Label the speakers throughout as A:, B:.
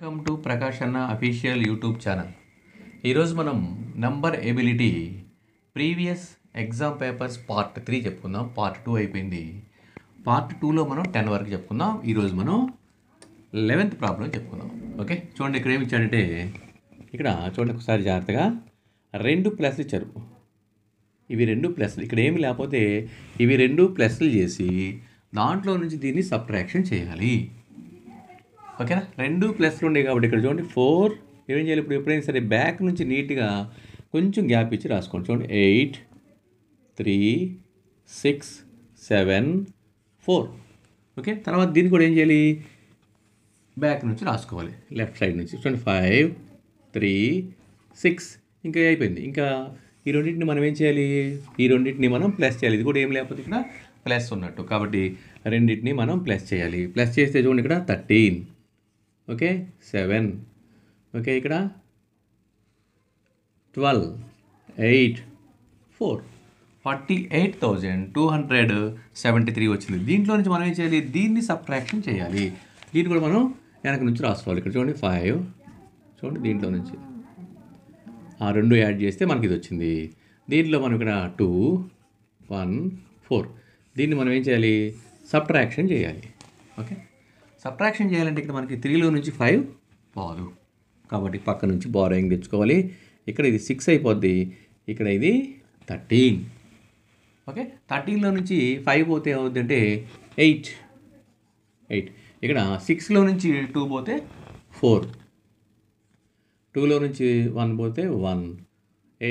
A: Welcome to Prakash అన్న official YouTube channel. ఈరోజు మనం number ability previous exam papers part 3 చెప్పుకుందాం. పార్ట్ 2 అయిపోయింది. పార్ట్ 2లో మనం 10 వరకు చెప్పుకుందాం. ఈరోజు మనం 11th ప్రాబ్లం చెప్పుకుందాం. ఓకే, చూడండి ఇక్కడ ఏమి ఇచ్చాడంటే, ఇక్కడ చూడండి ఒకసారి జాగ్రత్తగా, 2 ప్లస్లు ఇచ్చారు. ఇవి 2 ప్లస్లు, ఇక్కడ ఏమి లేకపోతే ఇవి 2 ప్లస్లు చేసి దాంట్లో నుంచి దీన్ని సబ్ట్రాక్షన్ చేయాలి. ఓకేనా, 2 ప్లస్లు ఉండే కాబట్టి ఇక్కడ చూడండి 4 ఏం చేయాలి. ఇప్పుడు ఎప్పుడైనా సరే బ్యాక్ నుంచి నీట్గా కొంచెం గ్యాప్ ఇచ్చి రాసుకోండి. చూడండి 8 3 6 7 4. ఓకే, తర్వాత దీన్ని కూడా ఏం చేయాలి, బ్యాక్ నుంచి రాసుకోవాలి, లెఫ్ట్ సైడ్ నుంచి. చూడండి 5 3 6 ఇంకా అయిపోయింది. ఇంకా ఈ రెండింటిని మనం ఏం చేయాలి, ఈ రెండింటిని మనం ప్లస్ చేయాలి. ఇది కూడా ఏం లేకపోతే ఇక్కడ ప్లస్ ఉన్నట్టు, కాబట్టి రెండింటిని మనం ప్లస్ చేయాలి. ప్లస్ చేస్తే చూడండి ఇక్కడ 13, ఓకే 7, ఓకే ఇక్కడ 12, 8, 4, 48,273 వచ్చింది. దీంట్లో నుంచి మనం ఏం చేయాలి, దీన్ని సబ్ట్రాక్షన్ చేయాలి. దీన్ని కూడా మనం వెనక నుంచి రాసుకోవాలి. ఇక్కడ చూడండి 5, చూడండి దీంట్లో నుంచి ఆ 2 యాడ్ చేస్తే మనకి ఇది వచ్చింది. దీంట్లో మనం ఇక్కడ 2 1 4, దీన్ని మనం ఏం చేయాలి, సబ్ట్రాక్షన్ చేయాలి. ఓకే, సబ్ట్రాక్షన్ చేయాలంటే ఇక్కడ మనకి 3లో నుంచి 5 పోదు, కాబట్టి పక్క నుంచి బారోయింగ్ తెచ్చుకోవాలి. ఇక్కడ ఇది 6 అయిపోద్ది, ఇక్కడ ఇది 13. ఓకే, 13లో నుంచి 5 పోతే ఏమవుద్ది అంటే 8. ఇక్కడ 6లో నుంచి 2 పోతే 4, 2లో నుంచి 1 పోతే 1,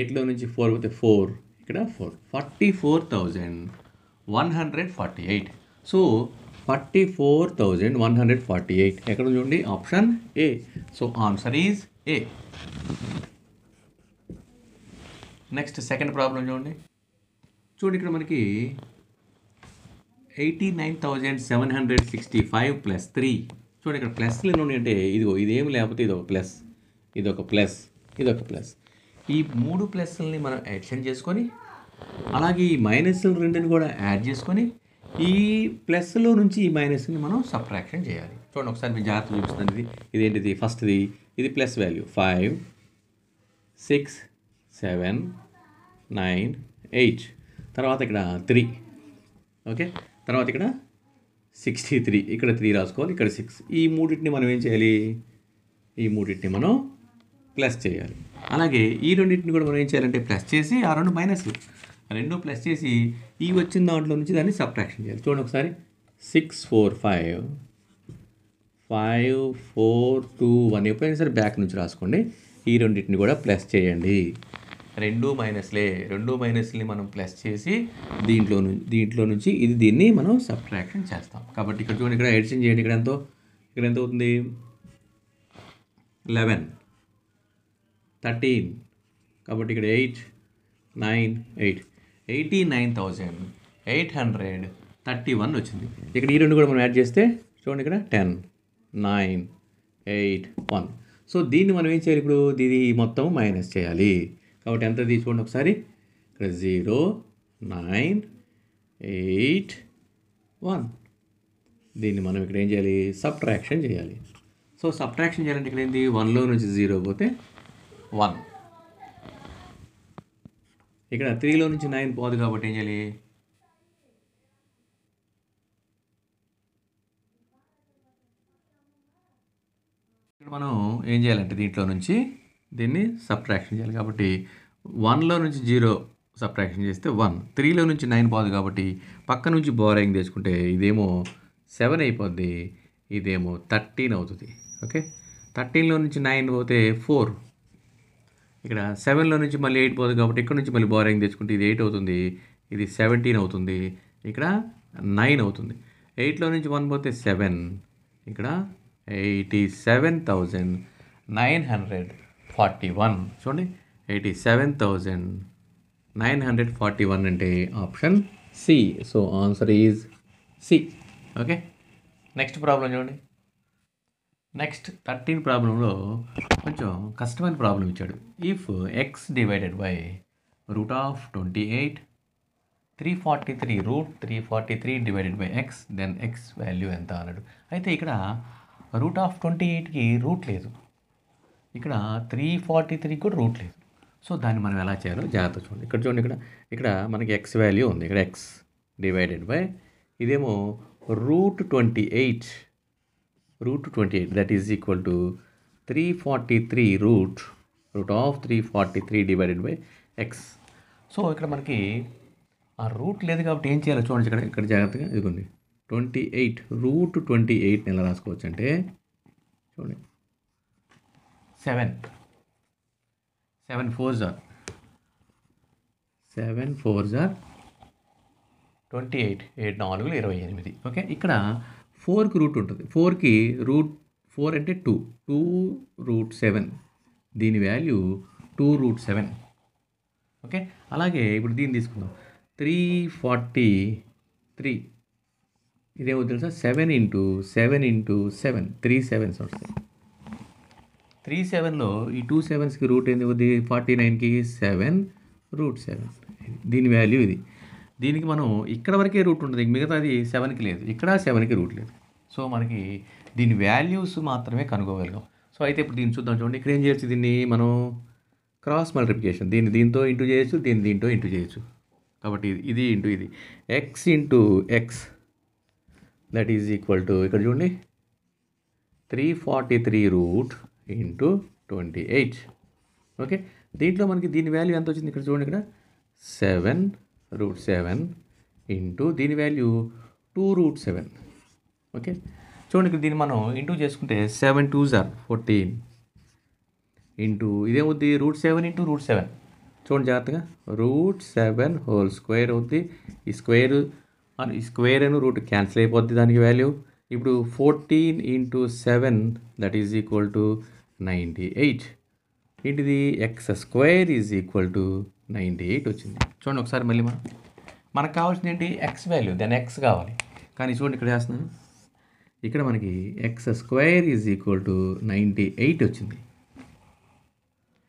A: 8లో నుంచి 4 పోతే 4, ఇక్కడ 4, 44,148. సో 44,148 ఎక్కడ చూడండి, option A. So answer is a. Next second problem చూడండి. ఇక్కడ మనకి 89,765 ప్లస్ 3. చూడండి ఇక్కడ ప్లస్లు ఎన్ని ఉన్నాయంటే, ఇదిగో ఇదేమి లేకపోతే ఇది ఒక ప్లస్, ఇది ఒక ప్లస్, ఇది ఒక ప్లస్. ఈ 3 ప్లస్లని మనం యాడిషన్ చేసుకొని, అలాగే ఈ మైనస్లు 2ని కూడా యాడ్ చేసుకొని, ఈ ప్లస్లో నుంచి ఈ మైనస్ని మనం సబ్ట్రాక్షన్ చేయాలి. చూడండి ఒకసారి మీ జాగ్రత్త చూపిస్తుంది. ఇదేంటిది, ఫస్ట్ది ఇది ప్లస్ వాల్యూ 5 6 7 9 8, తర్వాత ఇక్కడ 3, ఓకే తర్వాత ఇక్కడ 63, ఇక్కడ 3 రాసుకోవాలి, ఇక్కడ 6. ఈ మూడింటిని మనం ఏం చేయాలి, ఈ మూడింటిని మనం ప్లస్ చేయాలి. అలాగే ఈ రెండింటిని కూడా మనం ఏం చేయాలంటే ప్లస్ చేసి ఆ 2 మైనస్లు 2 ప్లస్ చేసి ఈ వచ్చిన దాంట్లో నుంచి దాన్ని సబ్ట్రాక్షన్ చేయాలి. చూడండి ఒకసారి 6 4 5 5 4 2 1. ఎప్పుడైనా సరే బ్యాక్ నుంచి రాసుకోండి. ఈ రెండింటిని కూడా ప్లస్ చేయండి. 2 మైనస్ని మనం ప్లస్ చేసి దీంట్లో నుంచి దీన్ని మనం సబ్ట్రాక్షన్ చేస్తాం. కాబట్టి ఇక్కడ చూడండి, ఇక్కడ ఎడిషన్ చేయండి. ఇక్కడ ఎంత అవుతుంది, 11 13, కాబట్టి ఇక్కడ 8 9 8, 89,831 వచ్చింది. ఇక్కడ ఈ 2 కూడా మనం యాడ్ చేస్తే చూడండి ఇక్కడ 10 9 8 1. సో దీన్ని మనం ఏం చేయాలి, ఇప్పుడు ఇది మొత్తం మైనస్ చేయాలి. కాబట్టి ఎంత తీసుకోండి ఒకసారి, ఇక్కడ 0 9 8 1. దీన్ని మనం ఇక్కడ ఏం చేయాలి, సబ్ట్రాక్షన్ చేయాలి. సో సబ్ట్రాక్షన్ చేయాలంటే ఇక్కడ ఏంటి, 1లో నుంచి 0 పోతే 1, ఇక్కడ 3లో నుంచి 9 పోదు కాబట్టి ఏం చేయాలి, ఇక్కడ మనం ఏం చేయాలంటే దీంట్లో నుంచి దీన్ని సబ్ట్రాక్షన్ చేయాలి. కాబట్టి 1లో నుంచి 0 సబ్ట్రాక్షన్ చేస్తే 1, 3లో నుంచి 9 పోదు కాబట్టి పక్క నుంచి బారోయింగ్ తెచ్చుకుంటే ఇదేమో 7 అయిపోద్ది, ఇదేమో 13 అవుతుంది. ఓకే, 13లో నుంచి 9 పోతే 4, ఇక్కడ 7లో నుంచి మళ్ళీ 8 పోదు కాబట్టి ఇక్కడ నుంచి మళ్ళీ బారోయింగ్ తెచ్చుకుంటే ఇది 8 అవుతుంది, ఇది 17 అవుతుంది, ఇక్కడ 9 అవుతుంది. 8లో నుంచి 1 పోతే 7, ఇక్కడ 87,941. చూడండి 87,941 అంటే option C. So answer is C. Okay, next problem చూడండి. నెక్స్ట్ 13 ప్రాబ్లంలో కొంచెం కష్టమైన ప్రాబ్లం ఇచ్చాడు. If X divided by √28 343 √343 divided by X, then X value ఎంత అన్నాడు. అయితే ఇక్కడ రూట్ ఆఫ్ 28కి రూట్ లేదు, ఇక్కడ 343 కూడా రూట్ లేదు. సో దాన్ని మనం ఎలా చేయాలో జాగ్రత్త చూడండి. ఇక్కడ చూడండి, ఇక్కడ మనకి ఎక్స్ వాల్యూ ఉంది, ఇక్కడ ఎక్స్ డివైడెడ్ బై ఇదేమో root 28 that is equal to 343 root of 343 divided by X. So ఇక్కడ మనకి ఆ రూట్ లేదు కాబట్టి ఏం చేయాలో చూడండి. ఇక్కడ జాగ్రత్తగా ఇదిగోండి, 28 రూట్ 28 ఎలా రాసుకోవచ్చు అంటే చూడండి, 7 4s are 28, 7 4 28. ఓకే, ఇక్కడ 4కి రూట్ ఉంటుంది, 4కి రూట్ 4 అంటే 2 రూట్ 7, దీని వాల్యూ 2 రూట్ 7. ఓకే, అలాగే ఇప్పుడు దీన్ని తీసుకుందాం, 343 ఇదేమో తెలుసా, 7 ఇంటూ 7 3 7s వస్తాయి. 3 7లో ఈ 2 7స్కి రూట్ ఏంది అవుతుంది, 49కి 7 రూట్ 7, దీని వాల్యూ ఇది. దీనికి మనం ఇక్కడ వరకే రూట్ ఉంటుంది, మిగతాది 7కి లేదు, ఇక్కడ 7కి రూట్ లేదు. సో మనకి దీని వాల్యూస్ మాత్రమే కనుక్కోగలిగాం. సో అయితే ఇప్పుడు దీన్ని చూద్దాం. చూడండి, ఇక్కడ ఏం చేయొచ్చు, దీన్ని మనం క్రాస్ మల్టిప్లికేషన్, దీంతో ఇంటూ చేయొచ్చు, దీంతో ఇంటూ చేయొచ్చు. కాబట్టి ఇది ఇంటూ ఇది, X into X that is equal to, ఇక్కడ చూడండి 343 రూట్ ఇంటూ 28. ఓకే, దీంట్లో మనకి దీని వాల్యూ ఎంత వచ్చింది, ఇక్కడ చూడండి, ఇక్కడ 7 రూట్ 7 ఇంటూ దీని వాల్యూ 2 రూట్ 7. ఓకే, చూడండి, ఇక్కడ దీన్ని మనం ఇంటూ చేసుకుంటే 7 2s are 14 ఇంటూ ఇదేమవుద్ది రూట్ 7 ఇంటూ రూట్ 7. చూడండి జాగ్రత్తగా, రూట్ 7 హోల్ స్క్వేర్ అవుద్ది, ఈ స్క్వేర్ అని రూట్ క్యాన్సిల్ అయిపోద్ది దానికి వాల్యూ. ఇప్పుడు 14 into 7 that is equal to 98. ఏంటిది, X square is equal to 98 వచ్చింది. చూడండి ఒకసారి మళ్ళీ మనకు కావాల్సింది ఏంటి, ఎక్స్ వాల్యూ, దాని ఎక్స్ కావాలి. కానీ చూడండి ఇక్కడ చేస్తున్నాను, ఇక్కడ మనకి x square is equal to 98 వచ్చింది.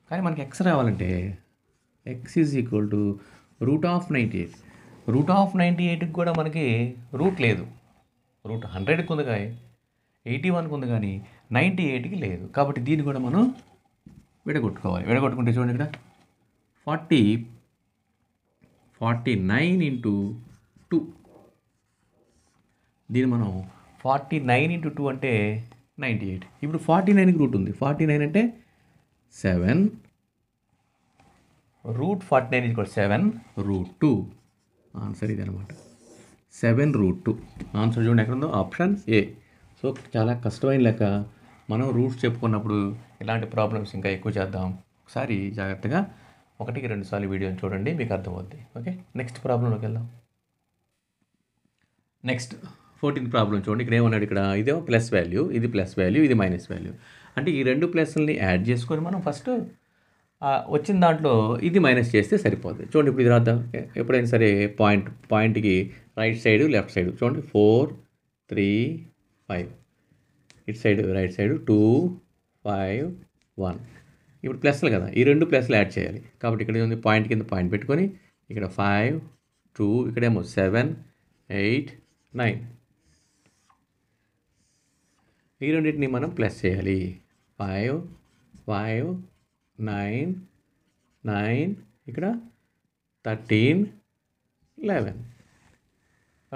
A: కానీ మనకి ఎక్స్ రావాలంటే x is equal to root of 98. Root of 98కి కూడా మనకి రూట్ లేదు, రూట్ 100కి ఉంది కానీ 81కి ఉంది కానీ 98కి లేదు. కాబట్టి దీన్ని కూడా మనం విడగొట్టుకుంటే చూడండి, ఇక్కడ 49 ఇంటూ 2, దీన్ని మనం 49 ఇంటూ 2 అంటే 98. ఇప్పుడు 49కి రూట్ ఉంది, 49 అంటే 7 root 49 is equal 7 root 2. Answer ఇది అనమాట, 7 రూట్ 2. ఆన్సర్ చూడండి ఎక్కడ ఉందో, ఆప్షన్ ఏ. సో చాలా కష్టమైన లెక్క, మనం రూట్స్ చెప్పుకున్నప్పుడు ఇలాంటి ప్రాబ్లమ్స్ ఇంకా ఎక్కువ చేద్దాం. ఒకసారి జాగ్రత్తగా 1కి 2 సార్లు వీడియోని చూడండి, మీకు అర్థమవుద్ది. ఓకే, నెక్స్ట్ ప్రాబ్లంలోకి వెళ్దాం. నెక్స్ట్ 14th ప్రాబ్లం చూడండి, ఇక్కడ ఏమన్నాడు, ఇక్కడ ఇదేమో ప్లస్ వాల్యూ, ఇది ప్లస్ వాల్యూ, ఇది మైనస్ వాల్యూ. అంటే ఈ రెండు ప్లస్ని యాడ్ చేసుకొని మనం ఫస్ట్ వచ్చిన దాంట్లో ఇది మైనస్ చేస్తే సరిపోద్ది. చూడండి, ఇప్పుడు ఇది రాద్దాం. ఎప్పుడైనా సరే పాయింట్కి రైట్ సైడ్ లెఫ్ట్ సైడ్ చూడండి, 4 3 5, ఇటు సైడ్ రైట్ సైడ్ 2 5 1. ఇప్పుడు ప్లస్లు కదా, ఈ రెండు ప్లస్లు యాడ్ చేయాలి. కాబట్టి ఇక్కడ ఉంది పాయింట్ కింద పాయింట్ పెట్టుకొని ఇక్కడ 5 2, ఇక్కడేమో 7 8 9, ఈ రెండింటిని మనం ప్లస్ చేయాలి. 5 5 9 9, ఇక్కడ 13 11.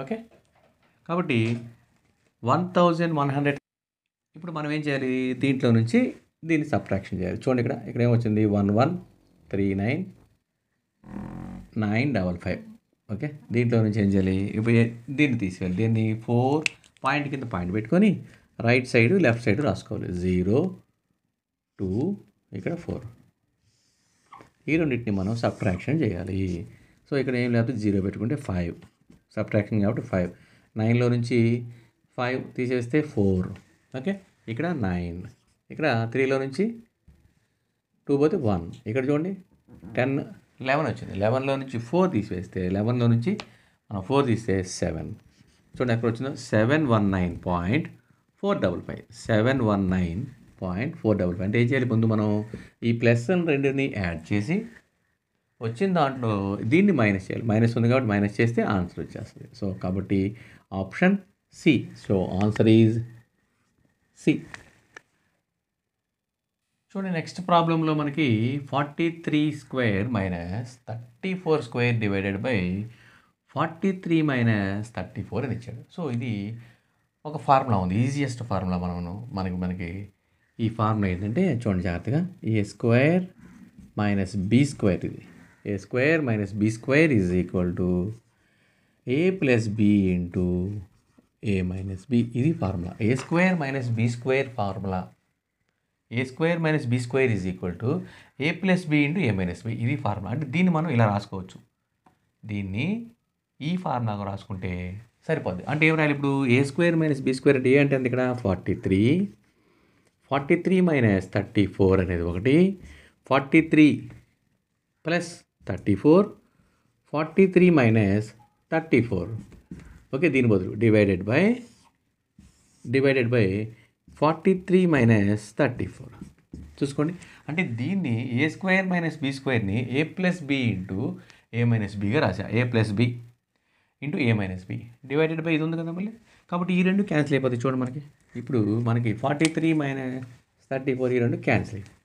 A: ఓకే, కాబట్టి 1100. ఇప్పుడు మనం ఏం చేయాలి, దీంట్లో నుంచి దీన్ని సబ్ట్రాక్షన్ చేయాలి. చూడండి, ఇక్కడ ఏమొచ్చింది, 1139 955. ఓకే, దీంట్లో నుంచి ఏం చేయాలి, ఇప్పుడు దీన్ని తీసేయాలి. దీన్ని 4 పాయింట్ కింద పాయింట్ పెట్టుకొని రైట్ సైడ్ లెఫ్ట్ సైడ్ రాసుకోవాలి. 0 2, ఇక్కడ 4, ఈ రెండింటిని మనం సబ్ట్రాక్షన్ చేయాలి. సో ఇక్కడ ఏం లేకపోతే 0 పెట్టుకుంటే 5, సబ్ట్రాక్షన్ కాబట్టి 5. 9లో నుంచి 5 తీసేస్తే 4. ఓకే, ఇక్కడ 9, ఇక్కడ 3లో నుంచి 2 పోతే 1, ఇక్కడ చూడండి 10 11 వచ్చింది. 11లో నుంచి 4 తీసివేస్తే 11లో నుంచి మనం 4 తీస్తే 7. చూడండి ఎక్కడ వచ్చిందో, 719.455. 719.455 అంటే ఏం చేయాలి, ముందు మనం ఈ ప్లస్ రెండుని యాడ్ చేసి వచ్చిన దాంట్లో దీన్ని మైనస్ చేయాలి. మైనస్ ఉంది కాబట్టి మైనస్ చేస్తే ఆన్సర్ వచ్చేస్తుంది. సో కాబట్టి option C. So answer is C. చూడండి నెక్స్ట్ ప్రాబ్లంలో మనకి 43 square minus 34 square divided by 43 minus 34 అని ఇచ్చాడు. సో ఇది ఒక ఫార్ములా ఉంది, ఈజియెస్ట్ ఫార్ములా. మనకి ఈ ఫార్ములా ఏంటంటే చూడండి జాగ్రత్తగా, A square minus B square, ఇది A square minus B square is equal to A plus B into A minus B. ఇది formula, A square minus B square formula. A square minus B square is equal to A plus B into A minus B. ఇది formula. అంటే దీన్ని మనం ఇలా రాసుకోవచ్చు, దీన్ని ఈ ఫార్ములాగా రాసుకుంటే సరిపోద్ది. అంటే ఏం రాయాలి ఇప్పుడు, ఏ స్క్వేర్ మైనస్ బి స్క్వేర్ అంటే ఏ అంటే ఇక్కడ 43 మైనస్ 34 అనేది ఒకటి, 43 ప్లస్ 34, 43 మైనస్ 34. ఓకే, దీని బదులు డివైడెడ్ బై 43 మైనస్ 34. చూసుకోండి, అంటే దీన్ని ఏ స్క్వేర్ మైనస్ బి స్క్వేర్ని A plus B into A minus బిగా రాసా, A plus B into A minus B divided by ఇది ఉంది కదా మళ్ళీ. కాబట్టి ఈ రెండు క్యాన్సిల్ అయిపోతాయి. చూడండి మనకి ఇప్పుడు 43 మైనస్ 34 ఈ రెండు క్యాన్సిల్ అయిపోయి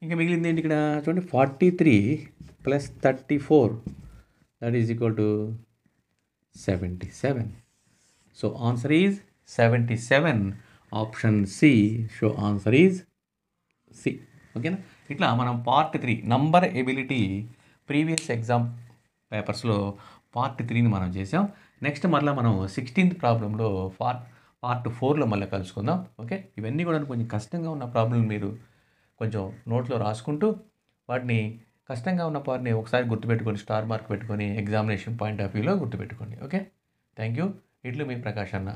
A: ఇంకా మిగిలింది ఏంటి ఇక్కడ చూడండి, 43 plus 34 that is equal to 77. So answer is 77. Option C. So answer is C. ఓకేనా. ఇట్లా మనం part 3 number ability previous exam పేపర్స్లో పార్ట్ 3ని మనం చేసాం. నెక్స్ట్ మళ్ళీ మనం 16th ప్రాబ్లంలో పార్ట్ 4లో మళ్ళీ కలుసుకుందాం. ఓకే, ఇవన్నీ కూడా కొంచెం కష్టంగా ఉన్న ప్రాబ్లం మీరు కొంచెం నోట్లో రాసుకుంటూ వాటిని కష్టంగా ఉన్న పార్ట్ని ఒకసారి గుర్తుపెట్టుకొని స్టార్ మార్క్ పెట్టుకొని ఎగ్జామినేషన్ పాయింట్ ఆఫ్ వ్యూలో గుర్తుపెట్టుకోండి. Okay, thank you. ఇట్లు మీ ప్రకాష్ అన్న.